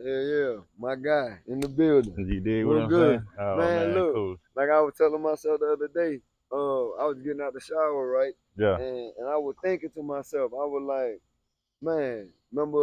Yeah, my guy in the building. You dig what Real I'm good. saying? Oh Man, man, look, cool. like I was telling myself the other day, I was getting out the shower, right? Yeah, And I was thinking to myself, I was like, man, remember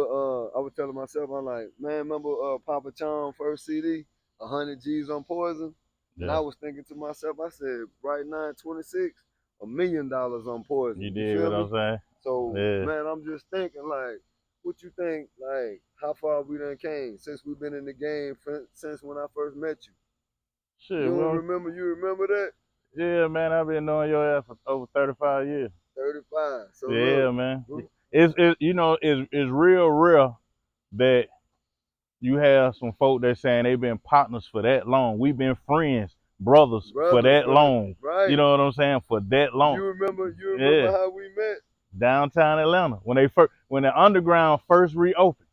I was telling myself, I'm like, man, remember Papa Chong first CD, 100 G's on Poison? And yeah. I was thinking to myself, I said, right now, 26, $1 million on You Poison. You dig feel what me? I'm saying? So, Yeah. man, I'm just thinking, like, what you think, like, how far we done came since we've been in the game since when I first met you? You Shit, don't well, remember? You remember that? yeah, man. I've been knowing your ass for over 35 years. 35. So Yeah, look, man. It's real rare that you have some folk that saying they've been partners for that long. We've been friends, brothers for brothers that for the long. You right. know what I'm saying? For that long. You remember Yeah. how we met? Downtown Atlanta. When the underground first reopened.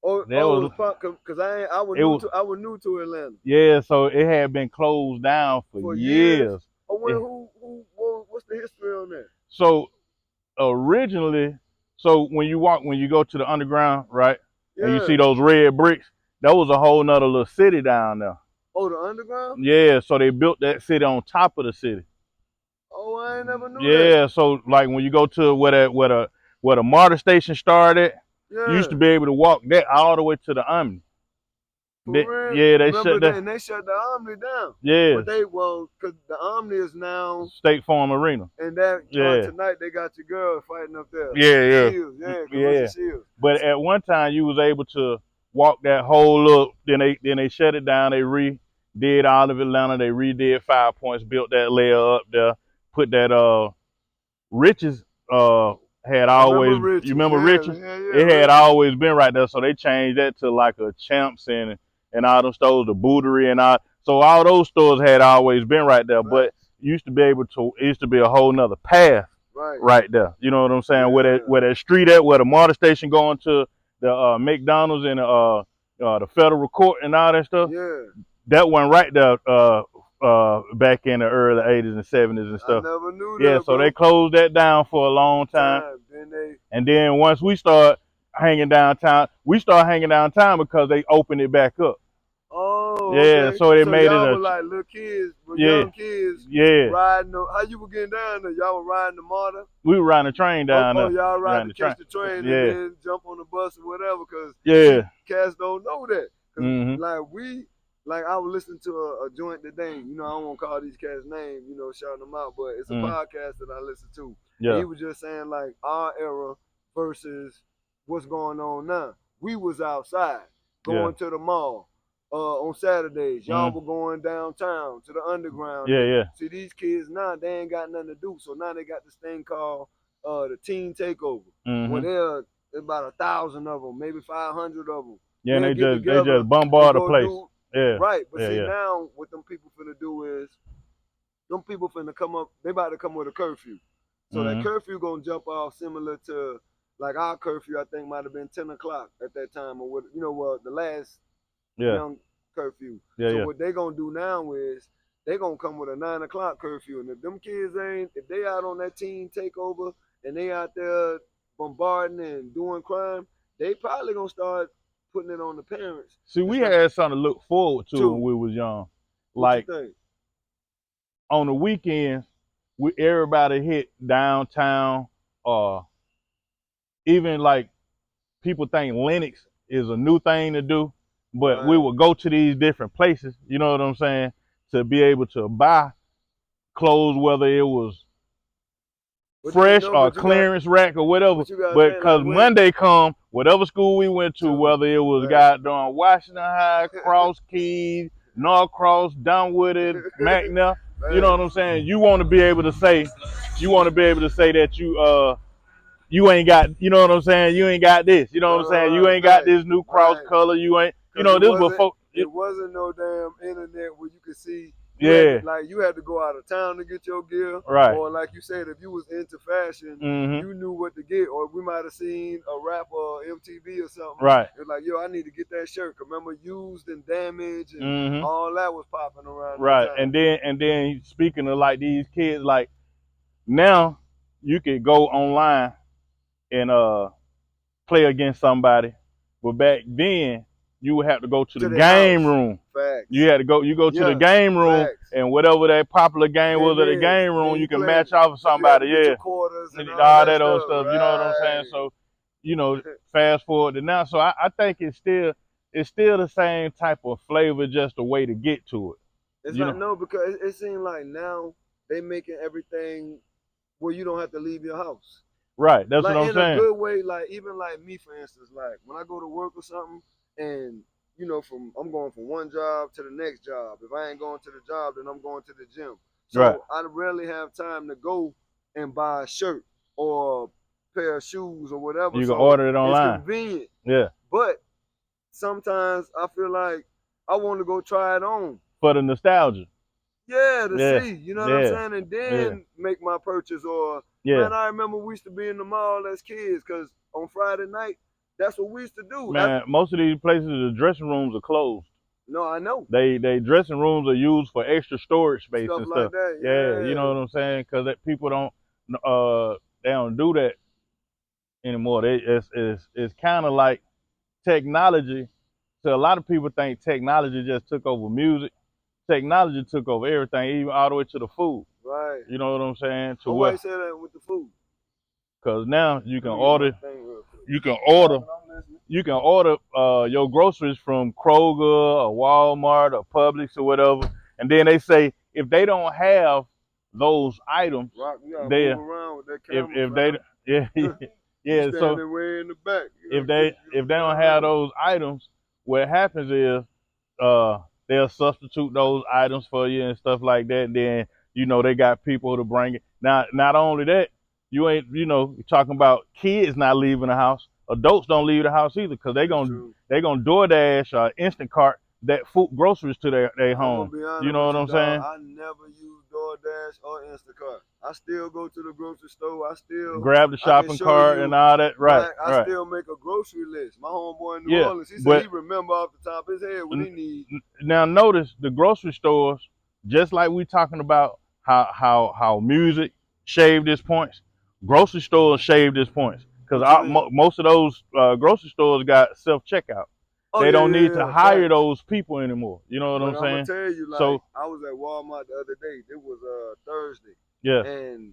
That Oh, it was was pop because it was I was new to Atlanta yeah, so it had been closed down for for years. years. Oh, when It, what's the history on that? so originally, so when you go to the underground, right, and you see Yeah. those red bricks, that was a whole nother little city down there. Oh, the underground. Yeah, so they built that city on top of the city. Oh, I ain't never knew that. Yeah, so like when you go to where the MARTA station started, you used to Yeah, be able to walk that all the way to the Omni. for real. Yeah, they Remember shut that? that. And they shut the Omni down. Yeah, But cause the Omni is now, State Farm Arena. and that Yeah, tonight they got your girl fighting up there. yeah, yeah, Shields, yeah, Clarissa yeah. Shields. But at one time, you was able to walk that whole up. Then they shut it down. They redid all of Atlanta. They redid Five Points, built that layer up there, put that Riches had I remember always. You Riches. remember Yeah, Riches? yeah, yeah, It had Riches. always been right there. So they changed that to like a Champs and all them stores, the Bootery and all. So all those stores had always been right there, but Facts. you used to be able to. It used to be a whole nother path Right. right there. You know what I'm saying? Yeah. Where that street at, where the MARTA station going to the McDonald's and the federal court and all that stuff. Yeah. That one right there back in the early 80s and 70s and I stuff. never knew Yeah, that, so they bro. closed that down for a long time. Then they. And then once we start hanging downtown, we start hanging downtown because they opened it back up. Oh, Yeah, okay. so they So made it y'all a were like little kids, were yeah, young kids yeah. riding. How you were getting down there? Y'all were riding the MARTA. We were riding the train down there. Y'all ride Riding to the catch train. the train and Yeah, then jump on the bus or whatever. Cause see, yeah. cats don't know that. Cause Mhm. like I was listening to a joint today. You know, I don't want to call these cats names. You know, shouting them out, but it's a Mhm. podcast that I listen to, and Yeah. he was just saying like our era versus what's going on now. We was outside Yeah. going to the mall. On Saturdays, y'all Mhm. were going downtown to the underground. Yeah, And yeah. see, these kids now, they ain't got nothing to do. So now they got this thing called the teen takeover. Where Mhm. there's about 1,000 of them, maybe 500 of them. Yeah, and They'll get they together just and bombard the go place. do Yeah. right. But Yeah, see yeah. now, what them people finna do is, them people finna come up. They about to come with a curfew. So that Mhm. curfew gonna jump off similar to like our curfew. I think might have been 10 o'clock at that time, or what you know what the last Yeah. young curfew. Yeah, So yeah. what they gonna do now is they gonna come with a 9 o'clock curfew, and if them kids ain't, if they out on that teen takeover and they out there bombarding and doing crime, they probably gonna start putting it on the parents. See, It's we like, had something to look forward to when two, we was young. what you Like think? on the weekends, everybody hit downtown, or even like people think Linux is a new thing to do, but we Right. would go to these different places, you know what I'm saying, to be able to buy clothes, whether it was But then fresh no, or clearance rack or whatever. but you gotta But think like cause when Monday come, whatever school we went to, two, whether it was right. goddamn Washington High, Cross Keys, North Cross, Dunwoody, McNair, you know Right. what I'm saying? You want to be able to say, that you ain't got, you know what I'm saying? You ain't got this, you know what I'm saying? You ain't got Fact. this new cross Right. color. You ain't, Cause this before, it wasn't no damn internet where you could see yeah, you had to go out of town to get your gear, right, or like you said, if you was into fashion, mm-hmm, you knew what to get, or we might have seen a rapper or MTV or something. right, It's like, yo, I need to get that shirt. 'Cause remember, used and damaged and mm-hmm, all that was popping around that right. time. And then speaking of like these kids, like now you could go online and play against somebody, but back then you would have to go to the To their game house. room. You Facts. had to go. You go to the Yeah. game room, Facts. and whatever that popular game was Game at the is. game Then room, you you can playing match it. off with Cause you had somebody. to get Yeah, your quarters and all all that that old stuff. stuff. You know what I'm saying? Right. So, fast forward to now. So I think it's still the same type of flavor, just a way to get to it. It's You like know, no, because it seems like now they making everything where you don't have to leave your house. right? That's what Like I'm in a saying. good way, like even like me for instance, like when I go to work or something and from I'm going from one job to the next job. If I ain't going to the job, then I'm going to the gym. Right. So I rarely have time to go and buy a shirt or a pair of shoes or whatever. You can So order it it's online. convenient. Yeah. But sometimes I feel like I want to go try it on. For the nostalgia. Yeah, to Yeah. see, you know what I'm Yeah. saying, and Yeah. then make my purchase. Or Yeah. man, I remember we used to be in the mall as kids, cause on Friday night, that's what we used to do. Man, most of these places, the dressing rooms are closed. No, I know They dressing rooms are used for extra storage space stuff and like stuff. that. Yeah, you know Yeah, what I'm saying? Because people don't they don't do that anymore. It's kind of like technology. So a lot of people think technology just took over music. Technology took over everything, even all the way to the food. right. You know what I'm saying? To Oh, why where, you say that with the food? because now you can Let me get my order, thing real quick. you can You order, talking? I'm listening. you can order your groceries from Kroger or Walmart or Publix or whatever, and then they say if they don't have those items, Rock, you gotta they move around with that camera, if they fam. yeah You yeah so standing way in the back. You if gotta get they you if they right don't have around. those items, what happens is uh they'll substitute those items for you and stuff like that. And then they got people to bring it. Now, not only that, you ain't you're talking about kids not leaving the house. Adults don't leave the house either because That's true. they gonna DoorDash or Instacart that food groceries to their I'm gonna home. be You honest know with what you, I'm dog. saying? I never use DoorDash or Instacart. I still go to the grocery store. Grab the I can shopping show cart and you all that. Right, I right. still make a grocery list. My homeboy in New Yeah, Orleans, he said he but remember off the top of his head what he need. now notice the grocery stores, just like we talking about how music shaved its points, grocery stores shaved its points because What you mean? most of those grocery stores got self checkout. Oh They yeah, don't need yeah, to yeah. hire Facts. those people anymore. You know what But I'm I'm gonna saying? tell you, like, So I was at Walmart the other day. It was Thursday, yeah, and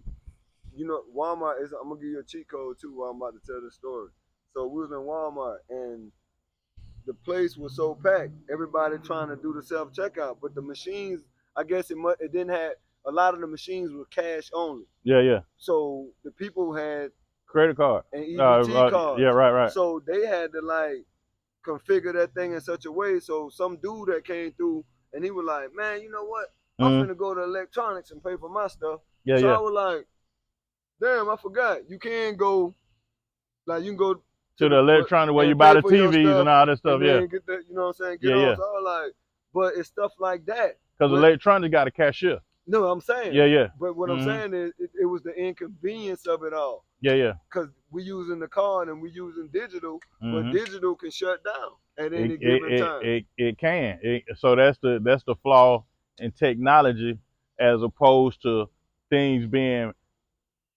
Walmart is. I'm gonna give you a cheat code too. While I'm about to tell the story. So we was in Walmart, and the place was so packed, everybody trying to do the self checkout, but the machines, I guess it didn't have a lot of the machines were cash only. yeah, yeah. So the people had Credit card. an EBT Yeah, cards, right, right. so they had to like configure that thing in such a way. So some dude that came through and he was like, "Man, you know what? I'm Mm, finna go to electronics and pay for my stuff." yeah, So I yeah. was like, "Damn, I forgot. You can go like you can go to To the the electronic where you and buy pay the for your TVs and stuff all that stuff. and Yeah, then get that, you know what I'm saying, get yeah, on." yeah. So I was like, but it's stuff like that. Because But electronic got a cashier. no, I'm saying, Yeah, yeah. but what I'm Hmm. saying is it was the inconvenience of it all. Yeah, yeah. Because we using the card and we using digital, but Hmm. digital can shut down at It any it given it time. it can. So that's the flaw in technology as opposed to things being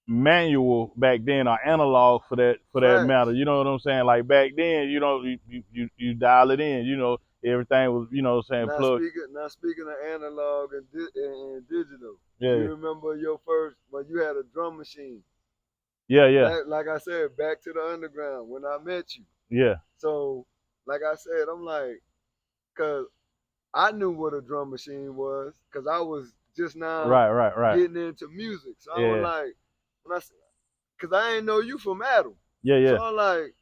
manual back then or analog for that matter. Facts. You know what I'm saying? Like back then, you dial it in. Everything was what I'm saying plug. Not speaking of analog and digital. Yeah, You remember your first when you had a drum machine? yeah, yeah, That, like I said, back to the underground when I met you. yeah. So, like I said, I'm like, cause I knew what a drum machine was, cause I was just now Right, right, right. getting into music. So I was Yeah, like, when I, cause I ain't know you from Adam. yeah, So yeah. I'm like,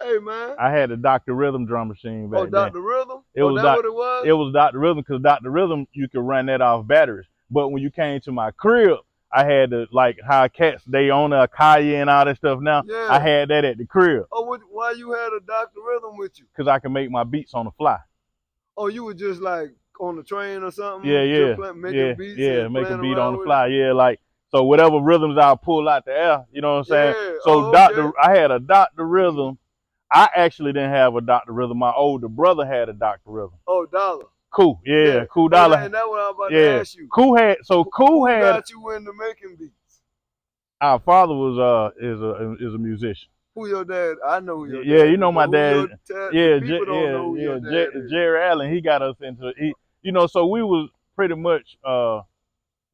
hey man, I had a Dr. Rhythm drum machine oh back then. Dr. Rhythm, It oh was that doc, what it was? it was Dr. Rhythm because Dr. Rhythm you could run that off batteries. But when you came to my crib, I had to like how cats they own a Kaya and all that stuff now. I Yeah. had that at the crib Oh, why you had a Dr. Rhythm with you? because I can make my beats on the fly. Oh, you were just like on the train or Yeah, something, just yeah, making yeah, beats yeah. and Make a playing beat on around the with it. fly. Yeah, like so whatever rhythms I pull out the air. You know what I'm saying? Yeah. So Oh, okay. I had a Dr. Rhythm. I actually didn't have a Dr. Rhythm. My older brother had a Dr. Rhythm. Oh, Dollar. Cool. Yeah, Yeah. Cool Oh, Dollar. and that's what I was about to Yeah. ask you. Cool Who had got you into making beats? our father was is a musician. Who your dad? I know who your Yeah, you dad is, know but my who dad. the Yeah, people don't know who your dad is. Jerry Allen. He got us into it. So we was pretty much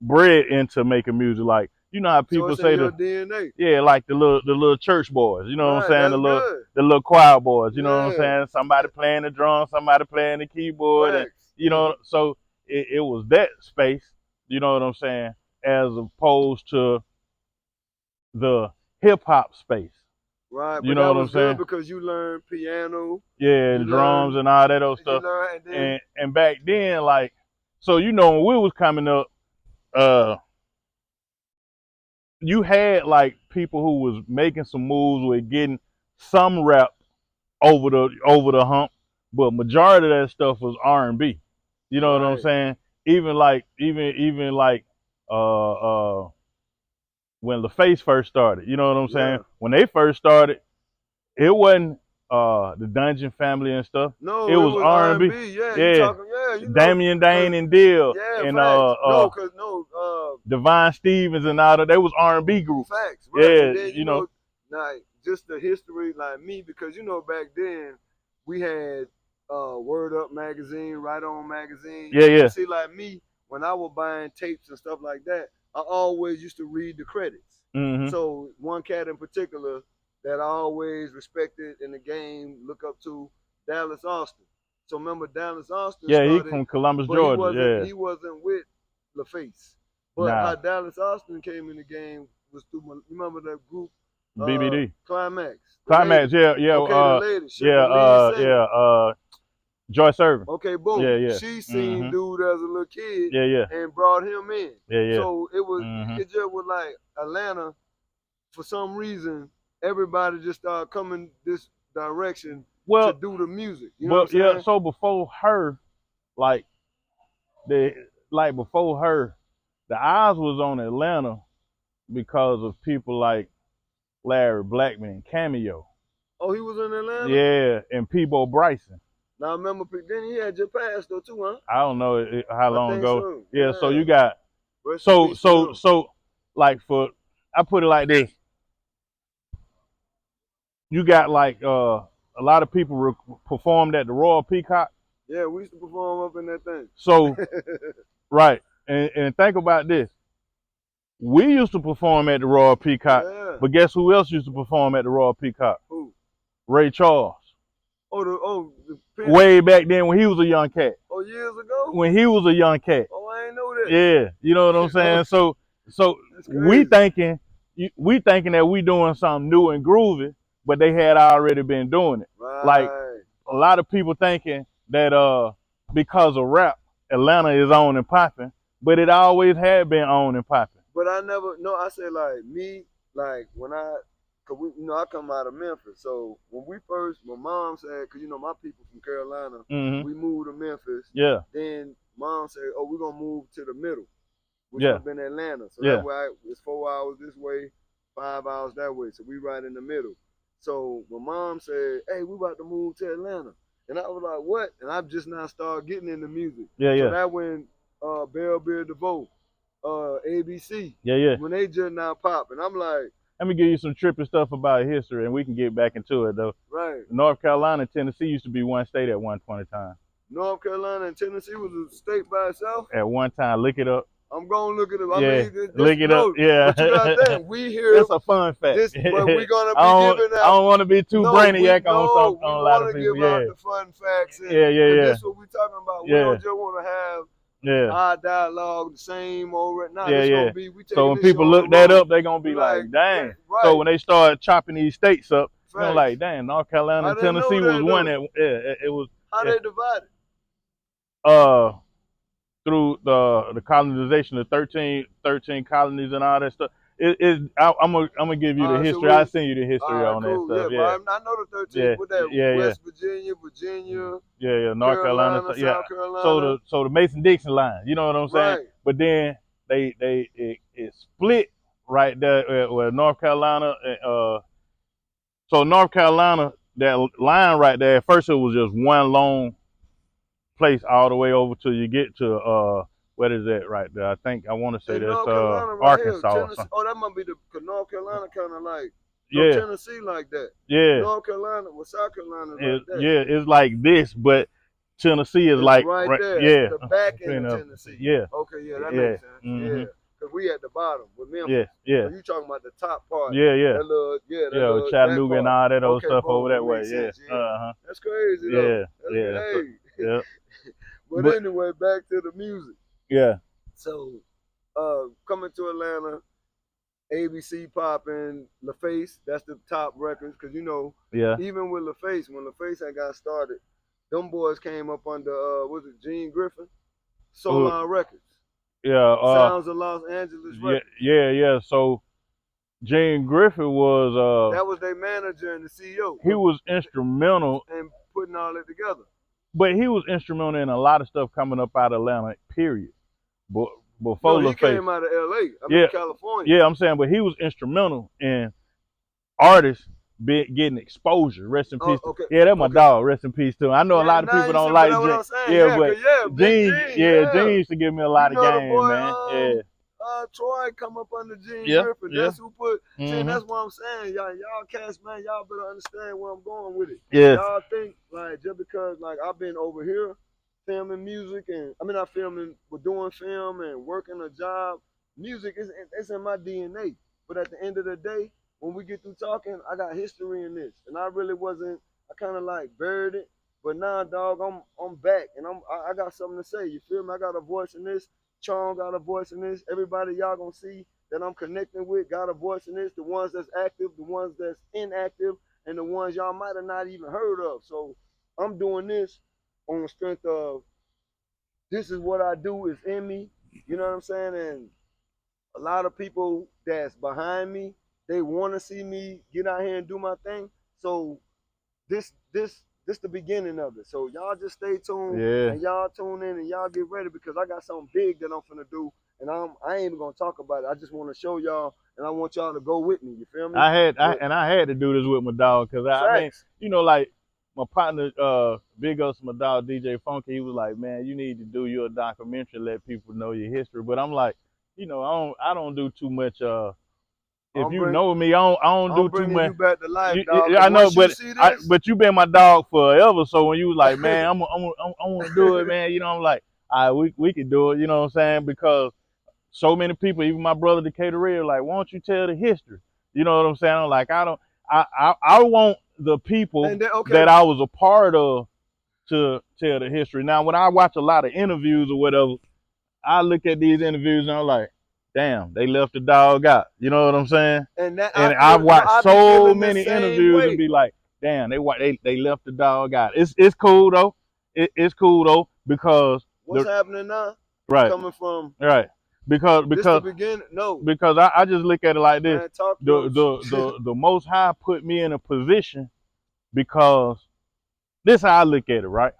bred into making music. Like, you know how So people it's in say your DNA. yeah, like the little church boys. You know what I'm Right, saying? that's good. The little choir boys. You know what I'm Yeah, saying? Somebody playing the drums, somebody playing the keyboard, and facts. so it was that space. You know what I'm saying? As opposed to the hip hop space. Right, You but know that what I'm was good saying? because you learned piano, Yeah, you the drums learned, and all that other you stuff. learned, and then And back then, like, so when we was coming up, uh, you had like people who was making some moves with getting some rap over the hump, but majority of that stuff was R&B. You know what I'm right, saying? Even like uh uh when LaFace first started, you know what I'm saying? yeah. When they first started, it wasn't the Dungeon Family and stuff. It No, it was was R&B. R&B. Yeah, you Yeah. talking? Yeah, you know, Damian cause Dane and Dill yeah, and facts. No, cause no, Divine Stevens and all that. They was R&B groups. facts. Right, Yeah, and then like just the history, like me, because back then we had Word Up magazine, Right On magazine, yeah, and yeah. see, like me, when I was buying tapes and stuff like that, I always used to read the credits. Mhm. So one cat in particular that I always respected in the game, look up to, Dallas Austin. So remember Dallas Austin Yeah, he started, from Columbus, but he Georgia. wasn't Yeah. he wasn't with LaFace. But how Nah. Dallas Austin came in the game was through you remember that group BBD. Climax, the Climax. lady. Yeah, yeah, Okay, the lady, she yeah, the lead singer. yeah. Joyce Irvin. Okay, Yeah, boom. yeah. She seen Mhm. dude as a little kid Yeah, yeah. and brought him in. Yeah, yeah. So Mhm. it just was like Atlanta, for some reason, everybody just started coming this direction to Well, do the music. You know what I'm but yeah. saying? So before her, like the before her, the eyes was on Atlanta because of people like Larry Blackman, Cameo. Oh, he was in Atlanta? Yeah, and Peebo Bryson. Now I remember then he had just passed though too, huh? I don't know how I long think ago. so. Yeah, so Yeah. you got Rest in peace to him. like for I put it like this. You got like a lot of people performed at the Royal Peacock. Yeah, we used to perform up in that So thing. right, and think about this. We used to perform at the Royal Peacock, Yeah. but guess who else used to perform at the Royal Peacock? Who? Ray Charles. The pimp. Way back then when he was a young cat. Oh, years ago? When he was a young cat. Oh, I ain't know Yeah, you know what I'm that. saying? So That's we crazy. thinking that we doing something new and groovy, but they had already been doing it. Like Right. a lot of people thinking that because of rap, Atlanta is on and popping, but it always had been on and popping. But I never, no, I say like me, like when cause I come out of Memphis. So when we first, my mom said, cause my people from Carolina, Hmm. we moved to Memphis. Yeah, Then mom said, oh, we're gonna move to the middle, which would yeah, have been Atlanta. So that yeah. way it's 4 hours this way, 5 hours that way. So we right in the middle. So my mom said, hey, we about to move to Atlanta. And I was like, what? And I've just now started getting into music. Yeah, So yeah, that when Bell Bill DeVoe, ABC, yeah, yeah. when they just now pop. And I'm like, Let me give you some trippy stuff about history, and we can get back into it though. right. North Carolina and Tennessee used to be one state at one point in time. North Carolina and Tennessee was a state by itself. At one time, look it up. I'm gonna look at it. I Yeah, mean, this look it up. no, Yeah, but you gotta think, we here it's a fun fact. this, but we gonna I be don't, giving I out. don't want to be too No, brainiac on some we on a lot want of to people. give out Yeah, the fun facts, and yeah, yeah, because yeah, this is what we talking about. We yeah, don't just want to have yeah, our dialogue the same over. Nah, yeah, this yeah. gonna be we So taking when this shit people on the look that road. up, they're gonna We be like, like, yeah, dang. So right, when they start chopping these states up, you're gonna facts. like, dang, North Carolina I and didn't know Tennessee was that one though. that it was How yeah, they divided? uh through the colonization of 13 colonies and all that stuff. I'm gonna give you the All right, so history. I we. send you the history All right, on that cool. stuff. Yeah, but Yeah, I know the 13. yeah, What that? yeah, yeah, West Virginia, Virginia, yeah, yeah. North Carolina, Carolina, yeah. South So Carolina. the Mason Dixon line, you know what I'm saying? Right. But then it split right there where North Carolina. So North Carolina, that line right there. At first, it was just one long place all the way over till you get to what is that right there? I want to say In that's North Carolina, right here, Arkansas or Tennessee. something. Oh, that might be the. Cause North Carolina kind of like No, yeah, Tennessee like that. yeah. North Carolina, well, South Carolina is like that. Yeah, it's like this, but Tennessee is It's like right right, there. It's yeah, the back end between of us, Tennessee. yeah, Okay, yeah, that yeah, makes sense. Yeah, because we at the bottom with yeah, Memphis. yeah, So you talking about the top part. yeah, yeah, That yeah, little, that Chattanooga and part. all that old Okay, stuff over boom, that that way, makes yeah, sense. Yeah, that's crazy though. yeah, That's yeah, so, good. Hey, yeah, but but anyway, back to the music. yeah, So, coming to Atlanta, ABC popping, LaFace, that's the top records. Cause you know, yeah, even with LaFace, when LaFace had got started, them boys came up under was it Gene Griffin? uh, Solon Records. yeah, Sounds of Los Angeles yeah, Records. yeah, yeah. So Gene Griffin was That was their manager and the CEO he was instrumental, and putting all it together. but he was instrumental in a lot of stuff coming up out of Atlanta. Period. But before No, he LaFace, came out of LA. I yeah, mean California. yeah, I'm saying, but he was instrumental in artists getting exposure. Rest in Oh, peace. okay, Yeah, that's my okay. dog. Rest in peace too. I know a Yeah, lot of now people you see, don't but like that's what Gene. I'm saying. Yeah, Yeah, but cause yeah, Big Gene, yeah. Gene used to give me a You lot of know the game, boy, man. Yeah, Troy come up under Gene yeah, Griffin. yeah. That's who put. See, and Mhm. that's what I'm saying. Y'all cats, man, y'all better understand where I'm going with it. Yes. Y'all think like just because like I've been over here filming music and I mean not filming, but doing film and working a job. Music is it's in my DNA. But at the end of the day, when we get through talking, I got history in this, and I really wasn't. I kind of like buried it. But now, dog, I'm back, and I got something to say. You feel me? I got a voice in this. Chong got a voice in this. Everybody y'all gonna see that I'm connecting with got a voice in this. The ones that's active, the ones that's inactive, and the ones y'all might have not even heard of. So I'm doing this on the strength of this is what I do is in me. You know what I'm saying? And a lot of people that's behind me, they want to see me get out here and do my thing. So this the beginning of it. So y'all just stay tuned Yeah. and y'all tune in and y'all get ready because I got something big that I'm finna do and I ain't even gonna talk about it. I just want to show y'all and I want y'all to go with me. You feel me? But I had to do this with my dog because I mean, facts. you know, like my partner, big ups my dog DJ Funky. He was like, man, you need to do your documentary, let people know your history. But I'm like, you know, I don't do too much. If I'm you bring know me, I don't I'm do too bringing much. you back to life, dog. I Cause know, once you see this, but you been my dog forever. So when you was like, man, I want to do it, man. You know, I'm like, all right, we can do it. You know what I'm saying? Because so many people, even my brother Decatur Red, like, why don't you tell the history? You know what I'm saying? I'm like, I don't. I want the people and then okay, that I was a part of to tell the history. Now, when I watch a lot of interviews or whatever, I look at these interviews and I'm like, damn, they left the dog out. You know what I'm saying? and that I And I've feel no, watched I be so feeling the many same interviews and way. be like, damn, they left the dog out. It's cool though. It's cool though because What's the happening now? right, Coming from right. Because this the beginning? No, I just look at it like this. man, talk yours. The most high put me in a position because this how I look at it, right?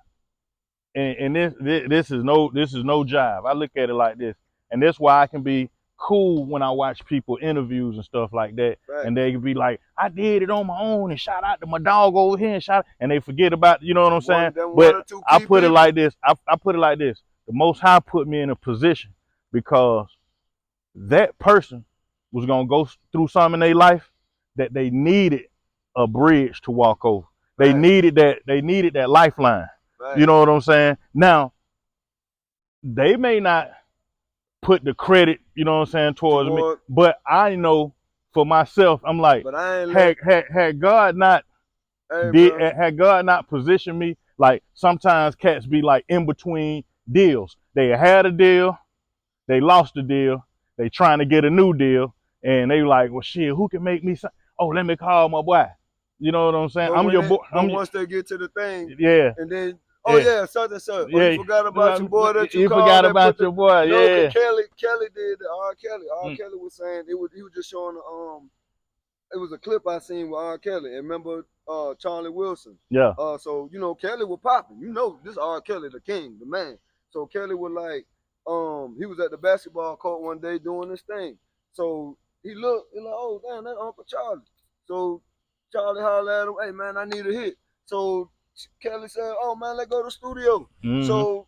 And this is no jive. I look at it like this, and that's why I can be cool when I watch people interviews and stuff like that, and Facts. they can be like, I did it on my own, and shout out to my dog over here, and shout, and they forget about, you know what I'm saying? One But or two I key put it people. like this. I put it like this. The Most High put me in a position because that person was gonna go through something in their life that they needed a bridge to walk over. They Facts. needed that. They needed that lifeline. You Facts. know what I'm saying? Now they may not put the credit, you know what I'm saying, towards me, Toward, but I know for myself, I'm like, but I ain't let. had God not Hey, bro. had God not positioned me, like sometimes cats be like in between deals. They had a deal, they lost the deal, they trying to get a new deal, and they like, well, shit, who can make me some? Oh, let me call my boy. You know what I'm saying? But I'm when your it, boy. but once they get to the thing, Yeah, and then, oh yeah, yeah, such and such. Oh, you yeah. forgot about your boy that you You called forgot that put about the. your boy. No, cause Yeah. Kelly did the R. Kelly. R. Mm, Kelly was saying he was just showing it was a clip I seen with R. Kelly. And remember Charlie Wilson. yeah. So you know Kelly was popping. You know this R. Kelly, the king, the man. So Kelly was like, he was at the basketball court one day doing this thing. So he like, oh damn, that's Uncle Charlie. So Charlie hollered at him, hey man, I need a hit. So Kelly said, oh man, let's go to the studio. Mhm. So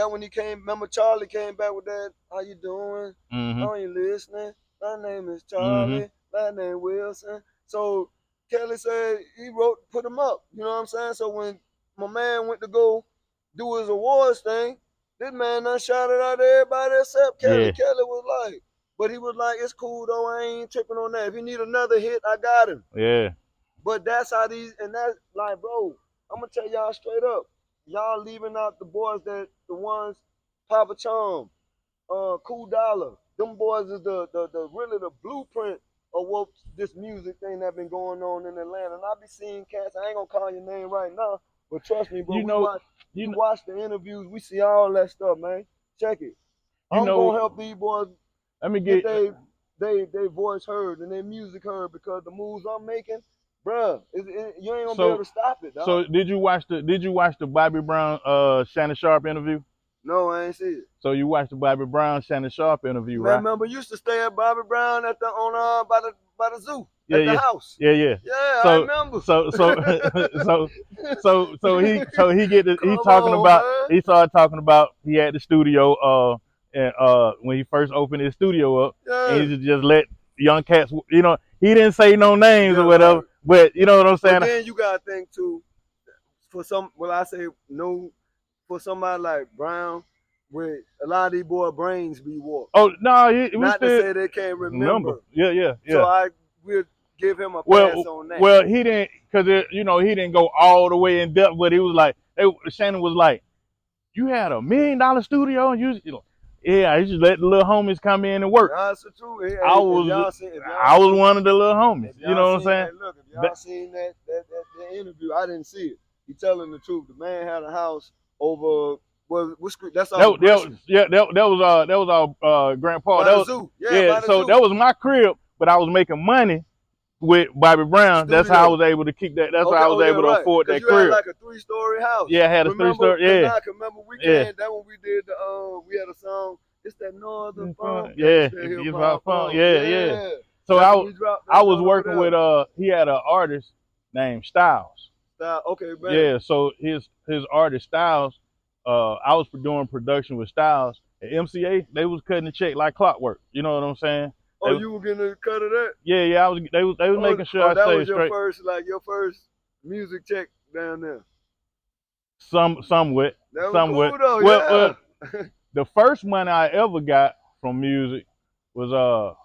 when he came, remember Charlie came back with that, how you doing? Mhm. Oh, you listening? My name is Mhm. Charlie. My name Wilson. So Kelly said he put him up. You know what I'm saying? So when my man went to go do his awards thing, this man done shouted out to everybody except Kelly. Yeah. Kelly was like, but he was like, it's cool though, I ain't tripping on that. If you need another hit, I got him. Yeah. But that's how these, and that's like, bro, I'm gonna tell y'all straight up, y'all leaving out the boys the ones, Papa Chum, Cool Dollar. Them boys is the really the blueprint of what this music thing that been going on in Atlanta. And I be seeing cats. I ain't gonna call your name right now, but trust me, bro. You know, We watch the interviews. We see all that stuff, man. Check it. you I'm know, gonna help these boys let me get get they voice heard and their music heard because the moves I'm making, bruh, you ain't gonna be so able to stop it, dog. so did you watch the Bobby Brown Shannon Sharp interview? No, I ain't see it. So you watched the Bobby Brown Shannon Sharp interview, Man, right? remember, used to stay at Bobby Brown at the on by the zoo Yeah, at the yeah, house. yeah. Yeah, I So remember. he Come talking on, about man. he started talking about he had the studio and when he first opened his studio up and Yeah, he just let young cats, he didn't say no names yeah, or right. whatever, but you know what I'm But saying. then you gotta think too. For some, well, I say no. For somebody like Brown, with a lot of these boy brains be warped. Oh no, we Not to still say they can't remember. remember. So Yeah. I will give him a pass Well, on that. well, he didn't, cause he didn't go all the way in depth, but he was like, Shannon was like, you had $1 million studio, and yeah, I just let the little homies come in and work. That's the truth. Hey, I if was, y'all seen, if y'all I was seen, one of the little homies. if You y'all know what I'm seen, saying? hey, look, if y'all That, seen that interview, I didn't see it. He telling the truth. The man had a house over, what street? That's off of Gresham. yeah, that was our grandpa. By the zoo. Yeah, Yeah. by the So zoo. that was my crib, but I was making money with Bobby Brown. That's how I Studio. was able to keep that. That's how Okay, I was oh yeah, able to right. afford Cause that you had crib. like a 3-story house. Yeah, I had a Remember? 3-story. Cause Yeah, I can remember we yeah. came that when we did we had a song. It's that northern funk Yeah, gangsta hip it's about hop fun. funk. Yeah. Yeah. So That's when we dropped I that was joint over working with there. he had an artist named Styles. Okay, man. Yeah, so his artist Styles, I was doing production with Styles at MCA. They was cutting the check like clockwork. You know what I'm saying? Oh, you were getting a cut of that? Yeah. They was making sure I That stayed was straight. your first music check down there. Somewhat. That was cool though, Well, yeah. the first money I ever got from music was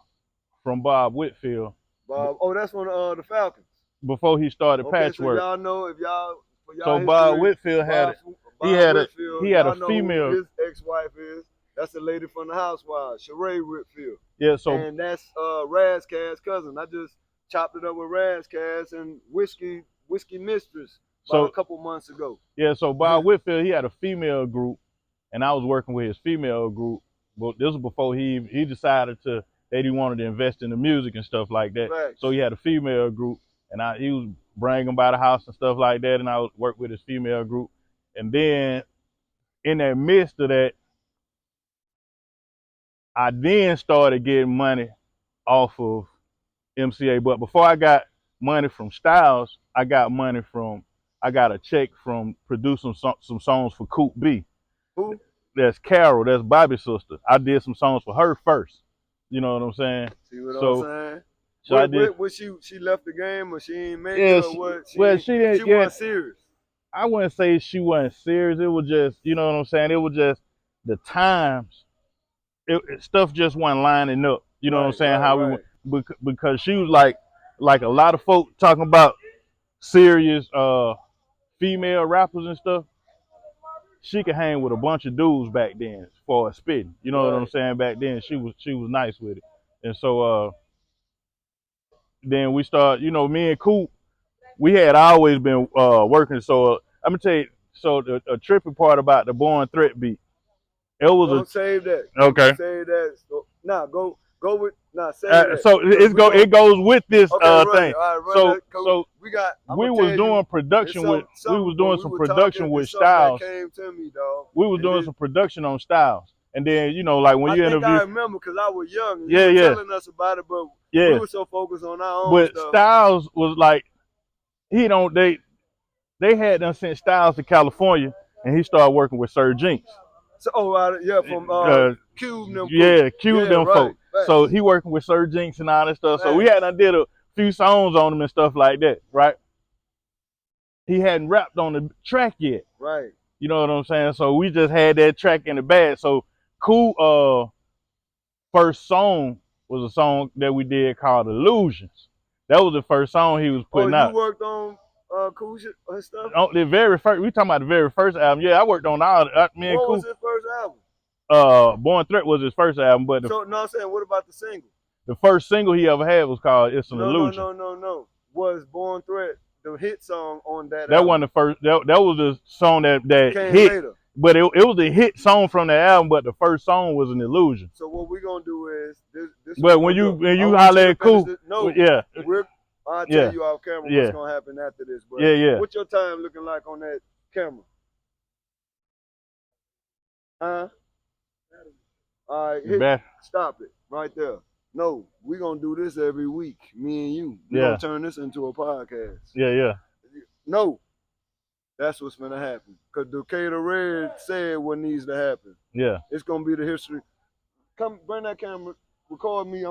from Bob Whitfield Bob, oh, that's one of the Falcons. before he started Okay, so Patchwork. y'all know if y'all for So y'all Bob history, Whitfield Bob, he Bob had Whitfield, a y'all know who female. his ex-wife is. That's the lady from the Housewives, Sheree Whitfield. Yeah, so And that's Razkaz's cousin. I just chopped it up with Razkaz and Whiskey Mistress about a couple months ago. Yeah, so Bob Whitfield, he had a female group, and I was working with his female group. But this was before he decided that he wanted to invest in the music and stuff like that. Facts. So he had a female group, and he was bringing them by the house and stuff like that, and I would work with his female group. And then in the midst of that, I then started getting money off of MCA. But before I got money from Styles, I got a check from producing some songs for Coop B. Who? That's Carol, that's Bobby's sister. I did some songs for her first. You know what I'm saying? See what I'm So saying? I did. What she left the game or she ain't make Yeah, it or what? she didn't. She Yeah, wasn't serious. I wouldn't say she wasn't serious. It was just, you know what I'm saying? It was just the times. Stuff just wasn't lining up. You know what I'm saying? Right. Because she was like a lot of folk talking about serious female rappers and stuff. She could hang with a bunch of dudes back then for spitting. You know what I'm saying? Back then she was nice with it. And so then we start, me and Coop, we had always been working. So I'm gonna tell you, so the trippy part about the Born Threat beat, it was Don't save that. okay. Save that. So, go with save that. So it goes with this thing. Run that. We was doing some production with Styles. That came to me, dog. We was doing some production on Styles, and then like when you interview. I remember because I was young. And you were telling us about it, but we were so focused on our own stuff. Styles was like, they had done sent Styles to California, and he started working with Sir Jinx. So, from Cube them. Yeah, Cube them folk. Right. So he working with Sir Jinx and all that stuff. So we had done did few songs on them and stuff like that, right? He hadn't rapped on the track yet. Right. You know what I'm saying? So we just had that track in the bag. So Cool first song was a song that we did called Illusions. That was the first song he was Oh, putting you out. worked on Cool shit and stuff? On the very first, we talking about the very first album. Yeah, I worked on all me and What Cool. was his first album? Born Threat was his first album, but So no, I'm saying, what about the single? the first single he ever had was called It's an No, Illusion. no. Was Born Threat the hit song on that That album? wasn't the first. That was the song that Came hit. later. But it was a hit song from the album, but the first song was an illusion. So what we're gonna do is this. But when you holler at Cool, no, yeah, I'll yeah, tell you off camera yeah, what's gonna happen after this. But yeah. what's your time looking like on that camera? Huh? All right, stop it right there. No, we're gonna do this every week, me and you. We're gonna turn this into a podcast. Yeah. No, that's what's gonna happen. Cause Decatur Red said what needs to happen. Yeah. It's gonna be the history. Come bring that camera, record me.